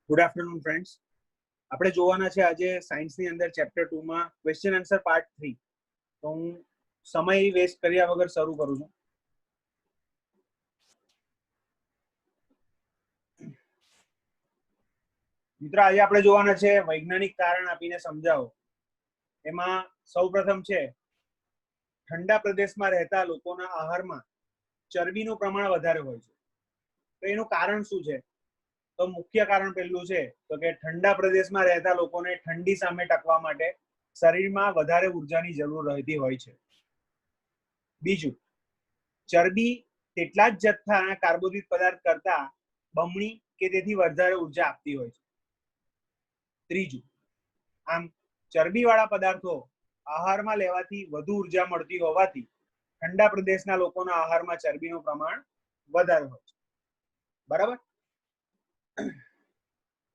Good afternoon friends. આપણે જોવાના છે આજે સાયન્સની અંદર ચેપ્ટર 2 માં ક્વેશ્ચન આન્સર પાર્ટ 3. તો હું સમય વેસ્ટ કર્યા વગર શરૂ કરું છું. મિત્રો, આજે આપણે જોવાના છે વૈજ્ઞાનિક કારણ આપીને સમજાવો. એમાં સૌપ્રથમ છે ઠંડા પ્રદેશમાં રહેતા લોકોના આહારમાં ચરબીનું પ્રમાણ વધારે હોય છે. તો એનું કારણ શું છે? તો મુખ્ય કારણ પહેલું છે તો કે ઠંડા પ્રદેશમાં રહેતા લોકોને ઠંડી સામે ટકવા માટે શરીરમાં વધારે ઉર્જાની જરૂર રહેતી હોય છે. બીજું, ચરબી તેટલા જ જથ્થાના કાર્બોદિત પદાર્થ કરતા બમણી કે તેથી વધારે ઉર્જા આપતી હોય છે. ત્રીજું, આમ ચરબીવાળા પદાર્થો આહારમાં લેવાથી વધુ ઉર્જા મળતી હોવાથી ઠંડા પ્રદેશના લોકોના આહારમાં ચરબીનું પ્રમાણ વધારે હોય છે. બરાબર.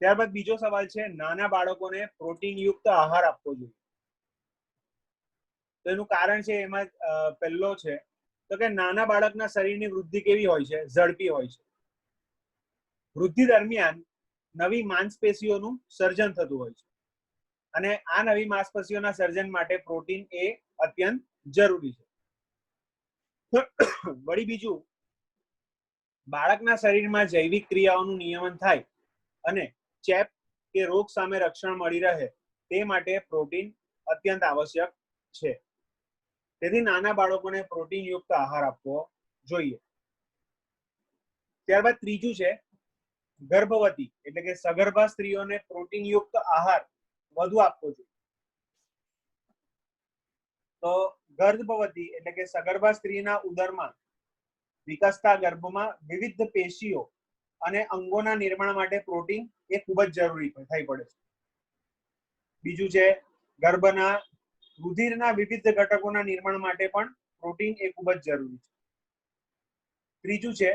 ત્યારબાદ બીજો સવાલ છે, નાના બાળકોને પ્રોટીનયુક્ત આહાર આપવો જોઈએ. તો એનું કારણ છે એમાં પહેલો છે તો કે નાના બાળકના શરીરની વૃદ્ધિ કેવી હોય છે? ઝડપી હોય છે. વૃદ્ધિ દરમિયાન નવી માંસપેશીઓનું સર્જન થતું હોય છે અને આ નવી માંસપેશીઓના સર્જન માટે પ્રોટીન એ અત્યંત જરૂરી છે. વળી બીજું, બાળકના શરીરમાં જૈવિક ક્રિયાઓનું નિયમન થાય અને ચેપ કે રોગ સામે રક્ષણ મળી રહે તે માટે પ્રોટીન અત્યંત આવશ્યક છે. તેથી નાના બાળકોને પ્રોટીનયુક્ત આહાર આપવો જોઈએ. ત્યારબાદ ત્રીજું છે, ગર્ભવતી એટલે કે સગર્ભા સ્ત્રીઓને પ્રોટીનયુક્ત આહાર વધુ આપવો જોઈએ. તો ગર્ભવતી એટલે કે સગર્ભા સ્ત્રીના ઉદરમાં વિકસતા ગર્ભમાં વિવિધ પેશીઓ અને અંગોના નિર્માણ માટે પ્રોટીન એ ખૂબ જ જરૂરી થઈ પડે છે. બીજું છે, ગર્ભના રુધિરના વિવિધ ઘટકોના નિર્માણ માટે પણ પ્રોટીન એ ખૂબ જ જરૂરી છે. ત્રીજું છે,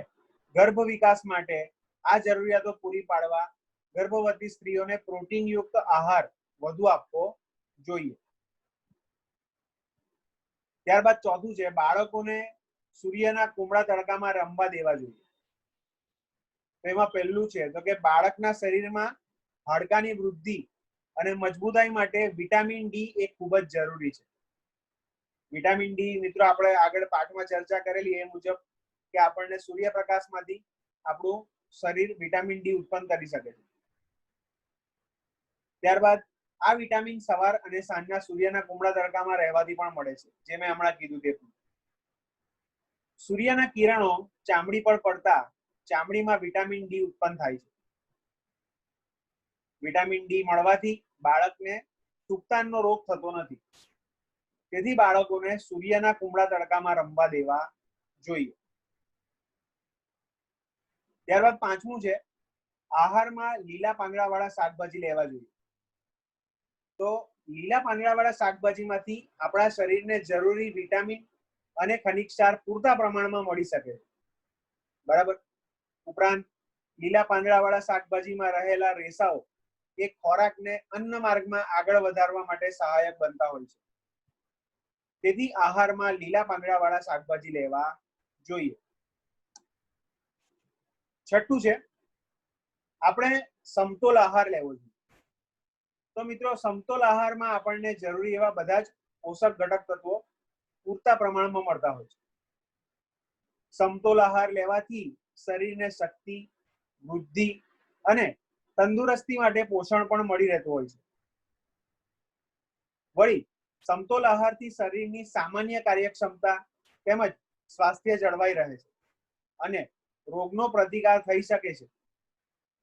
ગર્ભ વિકાસ માટે આ જરૂરિયાતો પૂરી પાડવા ગર્ભવતી સ્ત્રીઓને પ્રોટીનયુક્ત આહાર વધુ આપવો જોઈએ. ત્યારબાદ ચોથું છે, બાળકોને સૂર્યના કુમળા તડકામાં રમવા દેવા જોઈએ. તો એમાં પહેલું છે તો કે બાળકના શરીરમાં હાડકાની વૃદ્ધિ અને મજબૂતાઈ માટે વિટામિન ડી એ ખૂબ જ જરૂરી છે. વિટામિન ડી મિત્રો આપણે આગળ પાઠમાં ચર્ચા કરેલી એ મુજબ કે આપણને સૂર્યપ્રકાશમાંથી આપણું શરીર વિટામિન ડી ઉત્પન્ન કરી શકે છે. ત્યારબાદ આ વિટામિન સવાર અને સાંજના સૂર્યના કુમળા તડકામાં રહેવાથી પણ મળે છે, જે મેં હમણાં કીધું તે. સૂર્યના કિરણો ચામડી પર પડતા ચામડીમાં વિટામિન ડી ઉત્પન્ન થાય છે. વિટામિન ડી મળવાથી બાળકને સુક્તાનનો રોગ થતો નથી. તેથી બાળકોને સૂર્યના કુમળા તડકામાં રમવા દેવા જોઈએ. ત્યારબાદ પાંચમું છે, આહારમાં લીલા પાંદડાવાળા શાકભાજી લેવા જોઈએ. તો લીલા પાંદડાવાળા શાકભાજીમાંથી આપણા શરીરને જરૂરી વિટામિન અને ખનિજ ક્ષાર પૂરતા પ્રમાણમાં મળી શકે છે. બરાબર. ઉપરાંત લીલા પાંદડાવાળા શાકભાજીમાં રહેલા રેસાઓ એ ખોરાકને અન્ન માર્ગમાં આગળ વધારવા માટે સહાયક બનતા હોય છે. તેથી આહારમાં લીલા પાંદડાવાળા શાકભાજી લેવા જોઈએ. છઠ્ઠું છે, આપણે સમતોલ આહાર લેવો જોઈએ. તો મિત્રો, સમતોલ આહારમાં આપણને જરૂરી એવા બધા જ પોષક ઘટક તત્વો પૂરતા પ્રમાણમાં મળતા હોય છે. સમતોલ આહાર લેવાથી શરીરને શક્તિ, વૃદ્ધિ અને તંદુરસ્તી માટે પોષણ પણ મળી રહેતું હોય છે. વળી સમતોલ આહારથી શરીરની સામાન્ય કાર્યક્ષમતા તેમજ સ્વાસ્થ્ય જળવાઈ રહે છે અને રોગનો પ્રતિકાર થઈ શકે છે.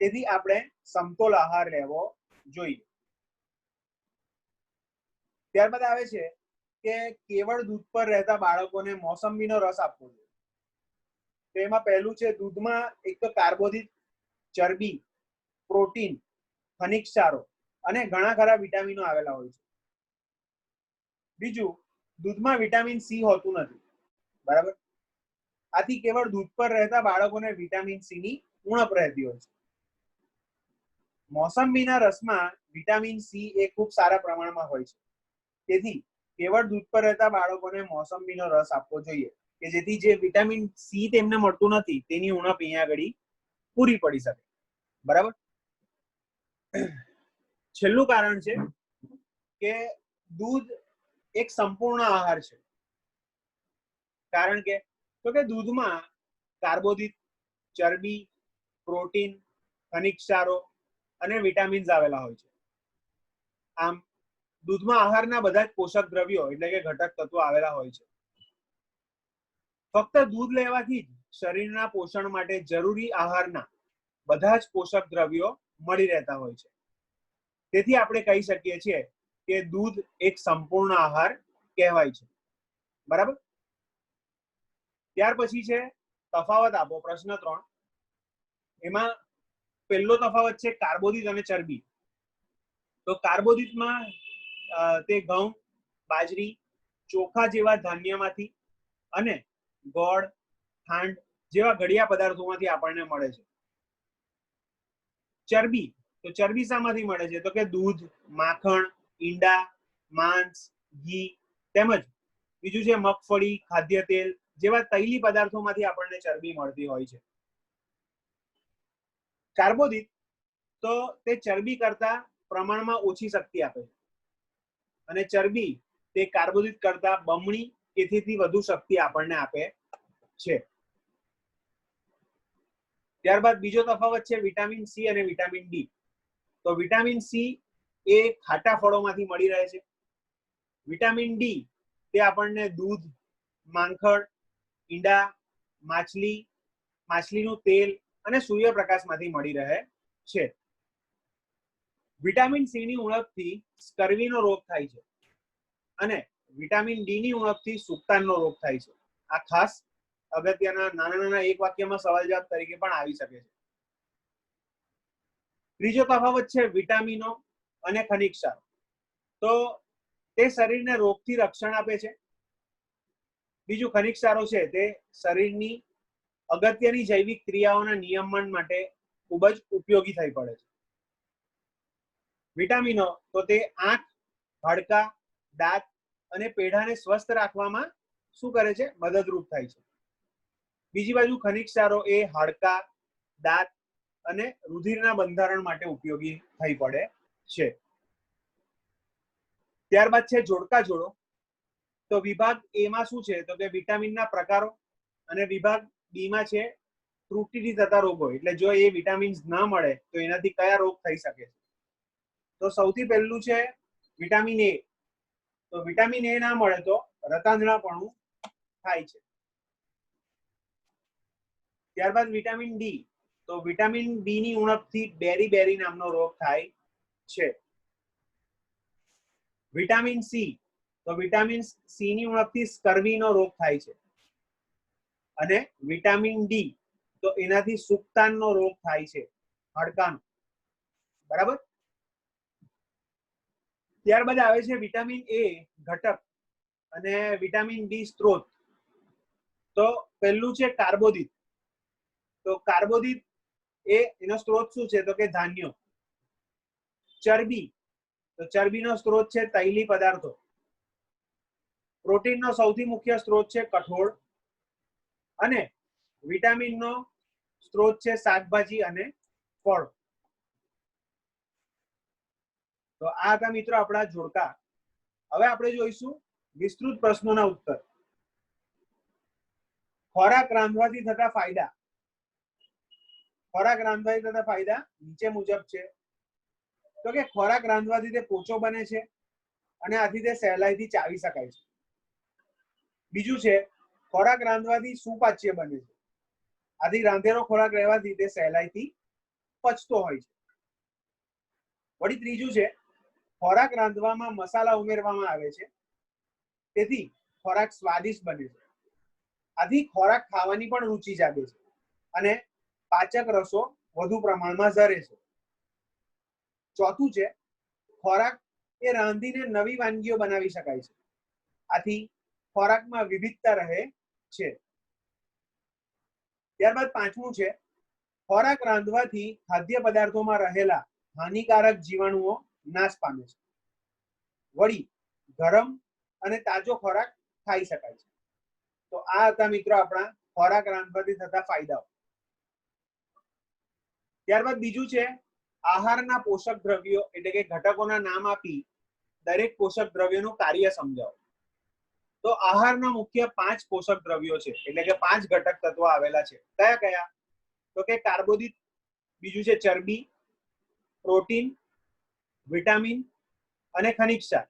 તેથી આપણે સમતોલ આહાર લેવો જોઈએ. ત્યારબાદ આવે છે કે કેવળ દૂધ પર રહેતા બાળકોને મોસંબીનો રસ આપવો જોઈએ. તો એમાં પહેલું છે, દૂધમાં એક તો કાર્બોદિત, ચરબી, પ્રોટીન, ખનિજ ક્ષારો અને ઘણા ખરા વિટામિનો આવેલા હોય છે. બીજું, દૂધમાં વિટામિન સી હોતું નથી. બરાબર. આથી કેવળ દૂધ પર રહેતા બાળકોને વિટામિન સી ની ઉણપ રહેતી હોય છે. મોસંબીના રસમાં વિટામિન સી એ ખૂબ સારા પ્રમાણમાં હોય છે. તેથી કેવળ દૂધ પર રહેતા બાળકોને મોસંબીનો રસ આપવો જોઈએ કે જેથી જે વિટામિન સી તેમને મળતું નથી તેની ઉણપ અહીંયા આગળ પૂરી પડી શકે. બરાબર. છેલ્લું કારણ છે કે દૂધ એક સંપૂર્ણ આહાર છે. કારણ કે દૂધમાં કાર્બોદિત, ચરબી, પ્રોટીન, ખનિજ ક્ષારો અને વિટામિન્સ આવેલા હોય છે. આમ દૂધમાં આહારના બધા જ પોષક દ્રવ્યો એટલે કે ઘટક તત્વો આવેલા હોય છે. ફક્ત દૂધ લેવાથી જ શરીરના પોષણ માટે જરૂરી આહારના બધા જ પોષક દ્રવ્યો મળી રહેતા હોય છે. તેથી આપણે કહી શકીએ છીએ કે દૂધ એક સંપૂર્ણ આહાર કહેવાય છે. બરાબર. ત્યાર પછી છે તફાવત આપો, પ્રશ્ન 3. એમાં પહેલો તફાવત છે કાર્બોદિત અને ચરબી. તો કાર્બોદિતમાં તે ઘઉં, બાજરી, ચોખા જેવા ધાન્યમાંથી અને ગોળ, ખાંડ જેવા ઘડિયા પદાર્થોમાંથી આપણને મળે છે. ચરબી, તો ચરબી શામાંથી મળે છે? તો કે દૂધ, માખણ, ઈંડા, માંસ, ઘી તેમજ બીજું છે મગફળી, ખાદ્ય તેલ જેવા તૈલી પદાર્થોમાંથી આપણને ચરબી મળતી હોય છે. કાર્બોદિત તો તે ચરબી કરતા પ્રમાણમાં ઓછી શક્તિ આપે છે અને ચરબી તે કાર્બોદિત કરતા બમણી કે તેથી વધુ શક્તિ આપણને આપે છે. ત્યારબાદ બીજો તફાવત છે વિટામિન સી અને વિટામિન ડી. તો વિટામિન સી એ ખાટા ફળોમાંથી મળી રહે છે. વિટામિન ડી તે આપણને દૂધ, માખણ, ઈંડા, માછલીનું તેલ અને સૂર્યપ્રકાશમાંથી મળી રહે છે. વિટામિન સી ની ઉણપથી સ્કર્વીનો રોગ થાય છે અને વિટામિન ડી ની ઉણપથી સુક્તાનનો રોગ થાય છે. આ ખાસ અગત્યના નાના એક વાક્યમાં સવાલ જવાબ તરીકે પણ આવી શકે છે. ત્રીજો તફાવત છે વિટામિનો અને ખનિજ ક્ષારો. તો તે શરીરને રોગથી રક્ષણ આપે છે. બીજું ખનિજ ક્ષારો છે તે શરીરની અગત્યની જૈવિક ક્રિયાઓના નિયમન માટે ખૂબ જ ઉપયોગી થઈ પડે છે. વિટામિનો તો તે આંખ, હાડકા, દાંત અને પેઢાને સ્વસ્થ રાખવામાં શું કરે છે? મદદરૂપ થાય છે. બીજી બાજુ ખનિજ ક્ષારો એ હાડકા, દાંત અને રુધિરના બંધારણ માટે ઉપયોગી થઈ પડે છે. ત્યારબાદ છે જોડકા જોડો. તો વિભાગ એ માં શું છે? તો કે વિટામિનના પ્રકારો અને વિભાગ બી માં છે ત્રુટિથી થતા રોગો. એટલે જો એ વિટામિન્સ ના મળે તો એનાથી કયા રોગ થઈ શકે છે? તો સૌથી પહેલું છે વિટામિન એ. તો વિટામિન એ ના મળે તો રતાંધણાપણું થાય છે. ત્યારબાદ વિટામિન ડી. તો વિટામિન ડી ની ઉણપથી બેરી નામનો રોગ થાય છે. Vitamin C. તો વિટામિન સી ની ઉણપથી સ્કર્વીનો રોગ થાય છે. અને વિટામિન ડી તો એનાથી સુક્તાનનો રોગ થાય છે, હાડકાનો. બરાબર. ત્યારબાદ આવે છે વિટામિન એ ઘટક અને વિટામિન ડી સ્ત્રોત. તો પહેલું છે કાર્બોદિત. તો કાર્બોદિત એનો સ્ત્રોત શું છે? તો કે ધાન્યો. ચરબી, તો ચરબીનો સ્ત્રોત છે તૈલી પદાર્થો. પ્રોટીનનો સૌથી મુખ્ય સ્ત્રોત છે કઠોળ અને વિટામિનનો સ્ત્રોત છે શાકભાજી અને ફળ. તો આ હતા મિત્રો આપણા જોડકા. હવે આપણે જોઈશું વિસ્તૃત પ્રશ્નોના ઉત્તર. ખોરાક રાંધવાથી થતા ફાયદા. ખોરાક રાંધવાથી થતા ફાયદા નીચે મુજબ છે. તો કે ખોરાક રાંધવાથી તે પોચો બને છે અને આથી તે સહેલાઈથી ચાવી શકાય છે. બીજું છે ખોરાક રાંધવાથી સુપાચ્ય બને છે. આથી રાંધેલો ખોરાક રહેવાથી તે સહેલાઈથી પચતો હોય છે. વળી ત્રીજું છે ખોરાક રાંધવામાં મસાલા ઉમેરવામાં આવે છે, તેથી ખોરાક સ્વાદિષ્ટ બને છે. આથી ખોરાક ખાવાની પણ રુચિ જાગે છે અને પાચક રસો વધુ પ્રમાણમાં ઝરે છે. ચોથું છે ખોરાક એ રાંધીને નવી વાનગીઓ બનાવી શકાય છે. આથી ખોરાકમાં વિવિધતા રહે છે. ત્યારબાદ પાંચમું છે ખોરાક રાંધવાથી ખાદ્ય પદાર્થોમાં રહેલા હાનિકારક જીવાણુઓ નાશ પામે છે. વળી ગરમ અને તાજો ખોરાક ખાઈ શકાય છે. તો આ હતા મિત્રો આપણા ખોરાક રાંધવાથી થતા ફાયદાઓ. ત્યારબાદ બીજું છે આહારના પોષક દ્રવ્યો એટલે કે ઘટકોના નામ આપી દરેક પોષક દ્રવ્યોનું કાર્ય સમજાવો. તો આહારના મુખ્ય 5 પોષક દ્રવ્યો છે, એટલે કે 5 ઘટક તત્વો આવેલા છે. કયા કયા? તો કે કાર્બોદિત, બીજું છે ચરબી, પ્રોટીન, વિટામિન અને ખનિજ ક્ષાર.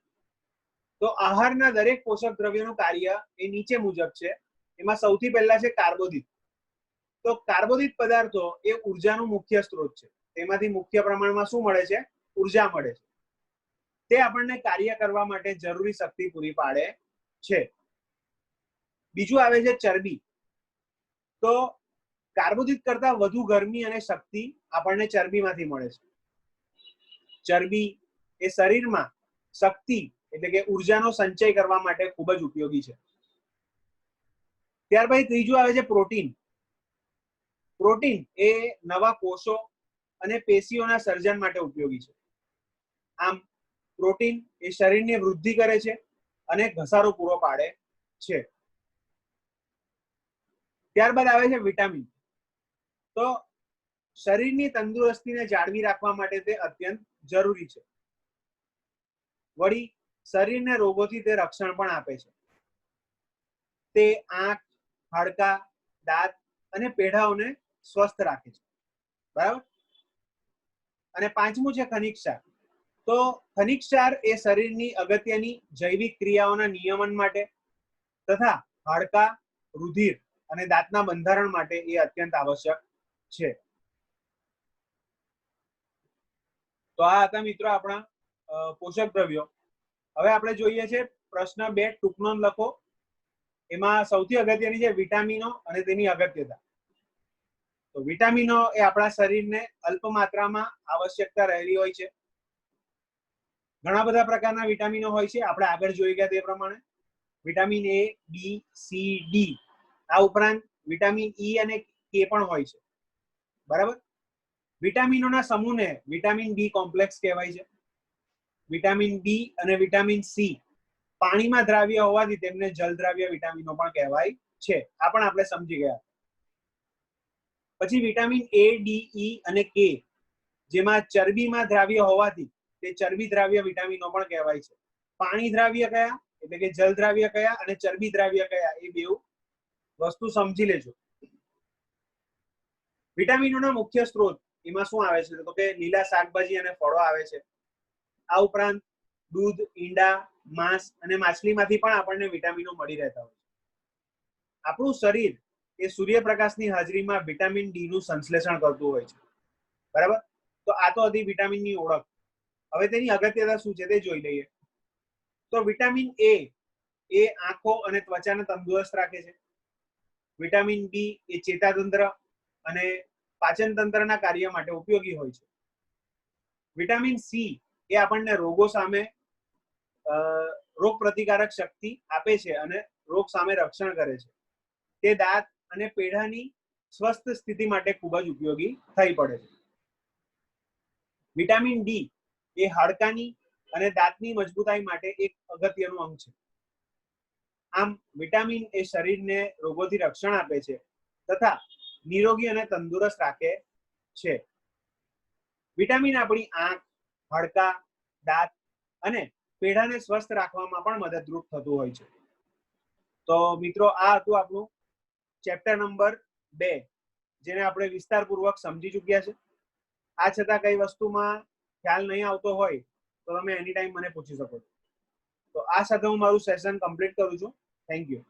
તો આહારના દરેક પોષક દ્રવ્યોનું કાર્ય એ નીચે મુજબ છે. એમાં સૌથી પહેલા છે કાર્બોદિત. તો કાર્બોદિત પદાર્થો એ ઉર્જાનું મુખ્ય સ્ત્રોત છે. તેમાંથી મુખ્ય પ્રમાણમાં શું મળે છે? ઉર્જા મળે છે. તે આપણને કાર્ય કરવા માટે જરૂરી શક્તિ પૂરી પાડે છે. બીજું આવે છે ચરબી. તો કાર્બોદિત કરતા વધુ ગરમી અને શક્તિ આપણને ચરબીમાંથી મળે છે. ચરબી એ શરીરમાં શક્તિ એટલે કે ઉર્જાનો સંચય કરવા માટે ખૂબ જ ઉપયોગી છે. ત્યાર પછી ત્રીજું આવે છે પ્રોટીન. પ્રોટીન એ નવા કોષો અને પેશીઓના સર્જન માટે ઉપયોગી છે. આમ પ્રોટીન એ શરીરની વૃદ્ધિ કરે છે અને ઘસારો પૂરો પાડે છે. ત્યારબાદ આવે છે વિટામિન. તો શરીરની તંદુરસ્તીને જાળવી રાખવા માટે તે અત્યંત જરૂરી છે. વળી શરીરને રોગોથી તે રક્ષણ પણ આપે છે. તે આંખ, હાડકા, દાંત અને પેઢાઓને સ્વસ્થ રાખે છે. બરાબર. અને પાંચમું છે ખનિજ ક્ષાર. તો ખનિજ ક્ષાર એ શરીરની અગત્યની જૈવિક ક્રિયાઓના નિયમન માટે તથા હાડકા, રુધિર અને દાંતના બંધારણ માટે એ અત્યંત આવશ્યક છે. તો આ હતા મિત્રો આપણા પોષક દ્રવ્યો. હવે આપણે જોઈએ છે પ્રશ્ન 2 ટૂંક નોંધ લખો. એમાં સૌથી અગત્યની છે વિટામિનો અને તેની અગત્યતા. તો વિટામિનો એ આપણા શરીરને અલ્પ માત્રામાં આવશ્યકતા રહેલી હોય છે. ઘણા બધા પ્રકારના વિટામિનો હોય છે, આપણે આગળ જોઈ ગયા તે પ્રમાણે. Vitamin A, B, C, D. આ ઉપરાંત વિટામિન ઈ અને કે પણ હોય છે. બરાબર. વિટામિનોના સમૂહને વિટામિન બી કોમ્પ્લેક્સ કહેવાય છે. વિટામિન બી અને વિટામિન સી પાણીમાં દ્રાવ્ય હોવાથી તેમને જલદ્રાવ્ય વિટામિનો પણ કહેવાય છે. આ પણ આપણે સમજી ગયા. પછી વિટામિન એ, ડી, ઈ અને કે જેમાં ચરબીમાં દ્રાવ્ય હોવાથી તે ચરબી દ્રાવ્ય વિટામિનો પણ કહેવાય છે. પાણી દ્રાવ્ય કયા એટલે કે જલ દ્રાવ્ય કયા અને ચરબી દ્રાવ્ય કયા એ બે વસ્તુ સમજી લેજો. વિટામિનોના મુખ્ય સ્ત્રોત એમાં શું આવે છે? તો કે લીલા શાકભાજી અને ફળો આવે છે. આ ઉપરાંત દૂધ, ઈંડા, માંસ અને માછલીમાંથી પણ આપણને વિટામિનો મળી રહેતા હોય છે. આપણું શરીર એ સૂર્યપ્રકાશની હાજરીમાં વિટામિન ડી નું સંશ્લેષણ કરતું હોય છે. બરાબર. તો આ તો હતી વિટામિનની ઓળખ. હવે તેની અગત્યતા શું છે તે જોઈ લઈએ. તો વિટામિન એ એ આંખો અને ત્વચાને તંદુરસ્ત રાખે છે. વિટામિન બી એ ચેતાતંત્ર અને પાચન તંત્રના કાર્ય માટે ઉપયોગી હોય છે. વિટામિન સી એ આપણને રોગો સામે રોગ પ્રતિકારક શક્તિ આપે છે અને રોગ સામે રક્ષણ કરે છે. તે દાંત અને પેઢાની સ્વસ્થ સ્થિતિ માટે ખૂબ જ ઉપયોગી થઈ પડે છે. વિટામિન ડી એ હાડકાની અને દાંતની મજબૂતાઈ માટે એક અગત્યનું અંગ છે. આમ વિટામિન એ શરીરને રોગોથી રક્ષણ આપે છે તથા નિરોગી અને તંદુરસ્ત રાખે છે. વિટામિન આપણી આંખ, હાડકા, દાંત અને પેઢાને સ્વસ્થ રાખવામાં પણ મદદરૂપ થતું હોય છે. તો મિત્રો આ હતું આપણું ચેપ્ટર નંબર 2 જેને આપણે વિસ્તારપૂર્વક સમજી ચૂક્યા છે. આ છતાં કઈ વસ્તુમાં ખ્યાલ નહીં આવતો હોય તો તમે એની ટાઈમ મને પૂછી શકો છો. તો આ સાથે હું મારું સેશન કમ્પ્લીટ કરું છું. Thank you.